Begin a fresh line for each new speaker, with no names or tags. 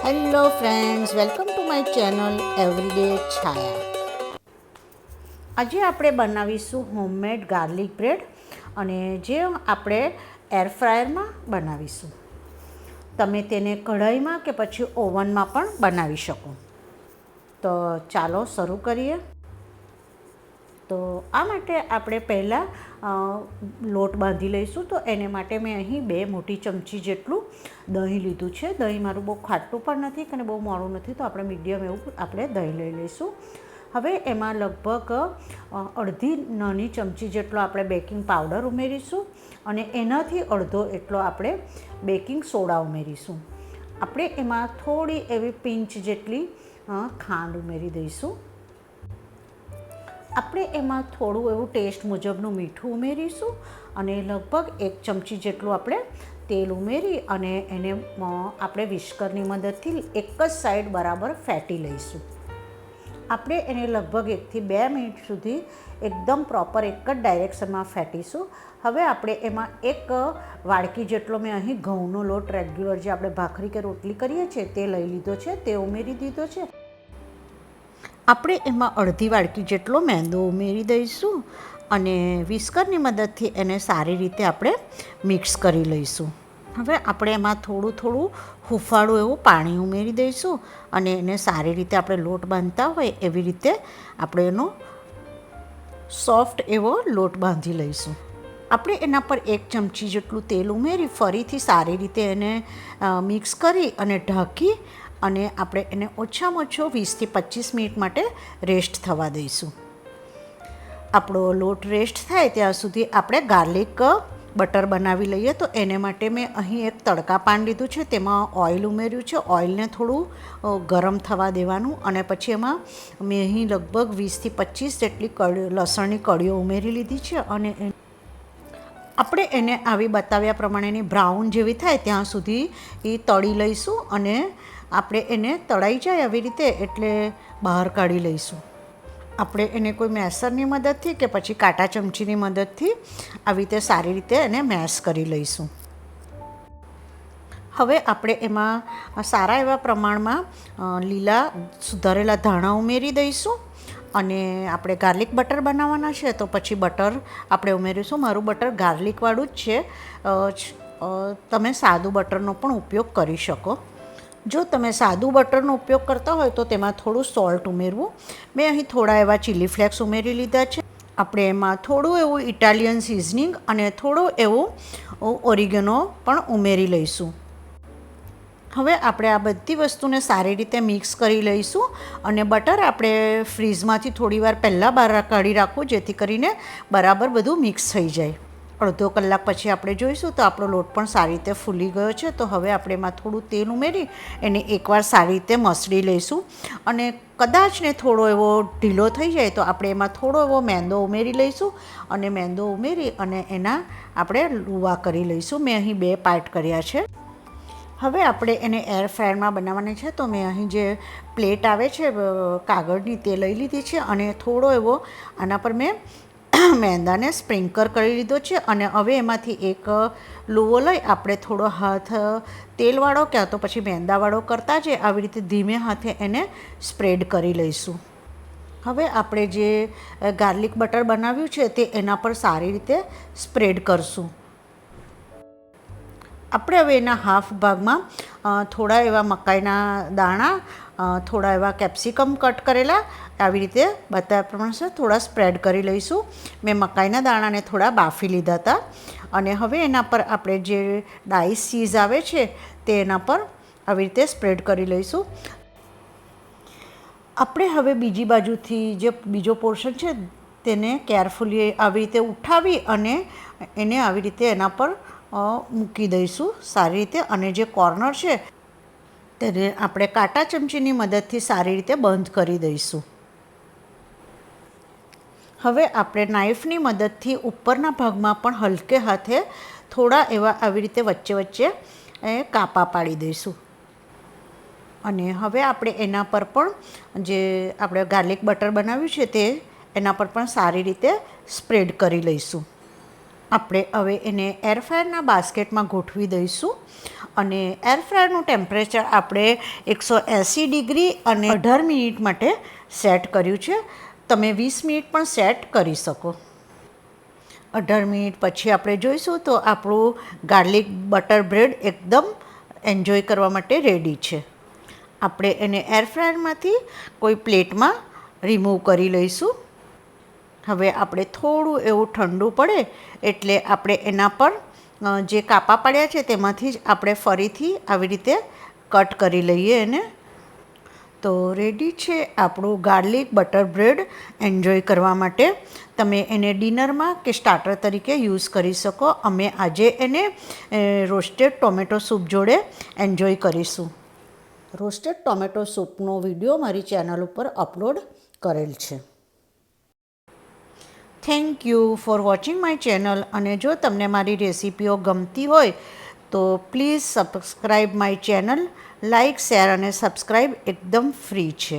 Hello friends, welcome to my channel everyday Chhaya. આજે આપણે બનાવીશું હોમમેડ ગાર્લિક બ્રેડ, અને જે આપણે એર ફ્રાયરમાં બનાવીશું. તમે તેને કઢાઈમાં કે પછી ઓવનમાં પણ બનાવી શકો. તો ચાલો શરૂ કરીએ. તો આ માટે આપણે પહેલાં લોટ બાંધી લઈશું. તો એને માટે મેં અહીં 2 મોટી ચમચી જેટલું દહીં લીધું છે. દહીં મારું બહુ ખાટું પણ નથી અને બહુ મોડું નથી, તો આપણે મીડિયમ એવું આપણે દહીં લઈ લઈશું. હવે એમાં લગભગ અડધી નાની ચમચી જેટલો આપણે બેકિંગ પાવડર ઉમેરીશું, અને એનાથી અડધો એટલો આપણે બેકિંગ સોડા ઉમેરીશું. આપણે એમાં થોડી એવી પિંચ જેટલી ખાંડ ઉમેરી દઈશું. આપણે એમાં થોડું એવું ટેસ્ટ મુજબનું મીઠું ઉમેરીશું, અને લગભગ 1 ચમચી જેટલું આપણે તેલ ઉમેરી અને એને આપણે વિસ્કરની મદદથી એક જ સાઈડ બરાબર ફેટી લઈશું. આપણે એને લગભગ 1 થી 2 મિનિટ સુધી એકદમ પ્રોપર એક જ ડાયરેક્શનમાં ફેટીશું. હવે આપણે એમાં 1 વાડકી જેટલો મેં અહીં ઘઉંનો લોટ રેગ્યુલર જે આપણે ભાખરી કે રોટલી કરીએ છીએ તે લઈ લીધો છે, તે ઉમેરી દીધો છે. આપણે એમાં અડધી વાડકી જેટલો મેંદો ઉમેરી દઈશું, અને વિસ્કરની મદદથી એને સારી રીતે આપણે મિક્સ કરી લઈશું. હવે આપણે એમાં થોડું થોડું હુંફાળું એવું પાણી ઉમેરી દઈશું, અને એને સારી રીતે આપણે લોટ બાંધતા હોય એવી રીતે આપણે એનો સોફ્ટ એવો લોટ બાંધી લઈશું. આપણે એના પર 1 ચમચી જેટલું તેલ ઉમેરી ફરીથી સારી રીતે એને મિક્સ કરી અને ઢાંકી અને આપણે એને ઓછામાં ઓછો 20 થી 25 મિનિટ માટે રેસ્ટ થવા દઈશું. આપણો લોટ રેસ્ટ થાય ત્યાં સુધી આપણે ગાર્લિક બટર બનાવી લઈએ. તો એને માટે મેં અહીં એક તડકા પાન લીધું છે, તેમાં ઓઇલ ઉમેર્યું છે. ઓઇલને થોડું ગરમ થવા દેવાનું, અને પછી એમાં મેં અહીં લગભગ 20 થી 25 જેટલી લસણની કળીઓ ઉમેરી લીધી છે, અને આપણે એને આવી બતાવ્યા પ્રમાણેની બ્રાઉન જેવી થાય ત્યાં સુધી એ તળી લઈશું, અને આપણે એને તળાઈ જાય આવી રીતે એટલે બહાર કાઢી લઈશું. આપણે એને કોઈ મેસરની મદદથી કે પછી કાંટા ચમચીની મદદથી આવી રીતે સારી રીતે એને મેશ કરી લઈશું. હવે આપણે એમાં સારા એવા પ્રમાણમાં લીલા સુધારેલા ધાણા ઉમેરી દઈશું, અને આપણે ગાર્લિક બટર બનાવવાના છે તો પછી બટર આપણે ઉમેરીશું. મારું બટર ગાર્લિકવાળું જ છે. તમે સાદું બટરનો પણ ઉપયોગ કરી શકો. જો તમે સાદું બટરનો ઉપયોગ કરતા હોય તો તેમાં થોડું સોલ્ટ ઉમેરવું. મેં અહીં થોડા એવા ચીલી ફ્લેક્સ ઉમેરી લીધા છે. આપણે એમાં થોડું એવું ઇટાલિયન સિઝનિંગ અને થોડું એવું ઓરિગેનો પણ ઉમેરી લઈશું. હવે આપણે આ બધી વસ્તુને સારી રીતે મિક્સ કરી લઈશું, અને બટર આપણે ફ્રીઝમાંથી થોડી વાર પહેલાં બહાર કાઢી રાખવું, જેથી કરીને બરાબર બધું મિક્સ થઈ જાય. અડધો કલાક પછી આપણે જોઈશું તો આપણો લોટ પણ સારી રીતે ફૂલી ગયો છે. તો હવે આપણે એમાં થોડું તેલ ઉમેરી એને એકવાર સારી રીતે મસળી લઈશું, અને કદાચ ને થોડો એવો ઢીલો થઈ જાય તો આપણે એમાં થોડો એવો મેંદો ઉમેરી લઈશું, અને મેંદો ઉમેરી અને એના આપણે લુવા કરી લઈશું. મેં અહીં 2 પાર્ટ કર્યા છે. હવે આપણે એને એર ફ્રાયરમાં બનાવવાની છે. તો મેં અહીં જે પ્લેટ આવે છે કાગળની તે લઈ લીધી છે, અને થોડો એવો આના પર મેં મેંદાને સ્પ્રિંકલ કરી લીધો છે, અને હવે એમાંથી એક લુવો લઈ આપણે થોડો હાથ તેલવાળો ક્યાં તો પછી મેંદાવાળો કરતા જ આવી રીતે ધીમે હાથે એને સ્પ્રેડ કરી લઈશું. હવે આપણે જે ગાર્લિક બટર બનાવ્યું છે તે એના પર સારી રીતે સ્પ્રેડ કરશું. આપણે હવે એના હાફ ભાગમાં થોડા એવા મકાઈના દાણા, થોડા એવા કેપ્સિકમ કટ કરેલા આવી રીતે બતાવ્યા પ્રમાણે થોડા સ્પ્રેડ કરી લઈશું. મેં મકાઈના દાણાને થોડા બાફી લીધા હતા, અને હવે એના પર આપણે જે ડાઈસ ચીઝ આવે છે તે એના પર આવી રીતે સ્પ્રેડ કરી લઈશું. આપણે હવે બીજી બાજુથી જે બીજો પોર્શન છે તેને કેરફુલી આવી રીતે ઉઠાવી અને એને આવી રીતે એના પર મૂકી દઈશું સારી રીતે, અને જે કોર્નર છે તેને આપણે કાંટા ચમચીની મદદથી સારી રીતે બંધ કરી દઈશું. હવે આપણે નાઈફની મદદથી ઉપરના ભાગમાં પણ હલકે હાથે થોડા એવા આવી રીતે વચ્ચે વચ્ચે કાપા પાડી દઈશું. અને હવે આપણે એના પર પણ જે આપણે ગાર્લિક બટર બનાવ્યું છે તે એના પર પણ સારી રીતે સ્પ્રેડ કરી લઈશું. આપણે હવે એને એરફ્રાયરના બાસ્કેટમાં ગોઠવી દઈશું અને એરફ્રાયરનું ટેમ્પરેચર આપણે 180 ડિગ્રી અને 18 મિનિટ માટે સેટ કર્યું છે. તમે 20 મિનિટ પણ સેટ કરી શકો. 18 મિનિટ પછી આપણે જોઈશું તો આપણું ગાર્લિક બટર બ્રેડ એકદમ એન્જોય કરવા માટે રેડી છે. આપણે એને એરફ્રાયરમાંથી કોઈ પ્લેટમાં રિમૂવ કરી લઈશું. હવે આપણે થોડું એવું ઠંડુ પડે એટલે આપણે એના પર જે કાપા પડ્યા છે તેમાંથી જ આપણે ફરીથી આવી રીતે કટ કરી લઈએ એને. તો રેડી છે આપણું ગાર્લિક બટર બ્રેડ એન્જોય કરવા માટે. તમે એને ડિનરમાં કે સ્ટાર્ટર તરીકે યુઝ કરી શકો. અમે આજે એને રોસ્ટેડ ટોમેટો સૂપ જોડે એન્જોય કરીશું. રોસ્ટેડ ટોમેટો સૂપનો વિડીયો મારી ચેનલ ઉપર અપલોડ કરેલ છે. Thank you for watching my channel. અને જો તમને મારી રેસિપીઓ ગમતી હોય તો please subscribe my channel. Like, share અને સબસ્ક્રાઈબ એકદમ ફ્રી છે.